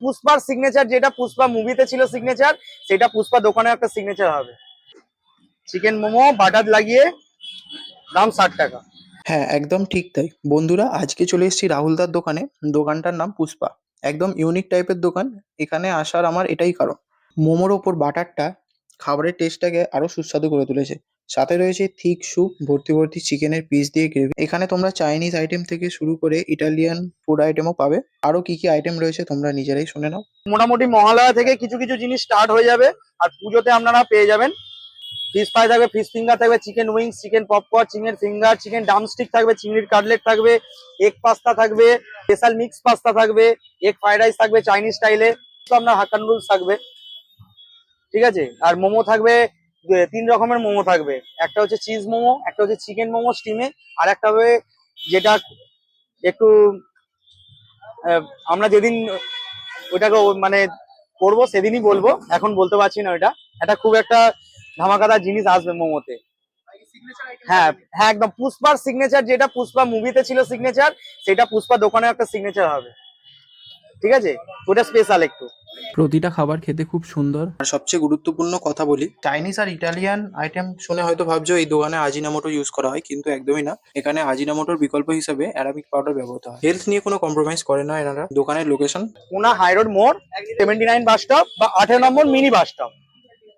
পুষ্পার signature, যেটা পুষ্পা মুভিতে ছিল সিগনেচার, সেটা পুষ্পা দোকানে একটা সিগনেচার হবে। চিকেন মোমো বাটার লাগিয়ে, দাম 60 টাকা। হ্যাঁ, একদম ঠিক তাই। বন্ধুরা, আজকে চলে এসেছি রাহুলদার দোকানে। দোকানটার নাম পুষ্পা। একদম ইউনিক টাইপের দোকান। এখানে আসার আমার এটাই কারণ, মোমোর ওপর বাটারটা খাবারের টেস্টটাকে আরো সুস্বাদু করে তুলেছে। সাথে রয়েছে থিক স্যুপ, ভর্তি ভর্তি চিকেনের পিস দিয়ে গ্রেভি। এখানে তোমরা চাইনিজ আইটেম থেকে শুরু করে ইটালিয়ান ফুড আইটেমও পাবে। আরো কি কি আইটেম রয়েছে তোমরা নিজেরাই শুনে নাও। মোটামুটি মহালয়া থেকে কিছু কিছু জিনিস স্টার্ট হয়ে যাবে, আর পুজোতে আপনারা পেয়ে যাবেন। ফিশ ফ্রাই থাকবে, ফিশ ফিঙ্গার থাকবে, chicken wings, chicken popcorn, chicken finger, chicken drumstick থাকবে, চিংড়ির কাটলেট থাকবে, এগ পাস্তা থাকবে, স্পেশাল মিক্স পাস্তা থাকবে, এগ ফ্রাইড রাইস থাকবে চাইনিজ স্টাইলে, আপনার হাক্কা নুডলস থাকবে, ঠিক আছে। আর মোমো থাকবে, 3 রকমের মোমো থাকবে। একটা হচ্ছে চিজ মোমো, একটা হচ্ছে চিকেন মোমো স্টিমে, আর একটা হবে যেটা একটু আহ, আমরা যেদিন ওইটাকে মানে করবো সেদিনই বলবো, এখন বলতে পারছি না। ওইটা একটা খুব একটা ধামাকাদার জিনিস আসবে মোমোতে। হ্যাঁ হ্যাঁ, একদম পুষ্পার সিগনেচার, যেটা পুষ্পা মুভিতে ছিল সিগনেচার, সেটা পুষ্পা দোকানে একটা সিগনেচার হবে, ঠিক আছে। ওটা স্পেশাল একটু। প্রতিটা খাবার খেতে খুব সুন্দর। আর সবচেয়ে গুরুত্বপূর্ণ কথা বলি, চাইনিজ আর ইটালিয়ান আইটেম শুনে হয়তো ভাবছো এই দোকানে আজিনামোটো ইউজ করা হয়, কিন্তু একদমই না। এখানে আজিনামোটোর বিকল্প হিসেবে অ্যারাবিক পাউডার ব্যবহৃত হয়। হেলথ নিয়ে কোনো কম্প্রোমাইজ করে না এনারা। দোকানের লোকেশন পুনা হাই রোড মোড়, 79 বাস স্টপ বা 18 নম্বর মিনি বাস স্টপ।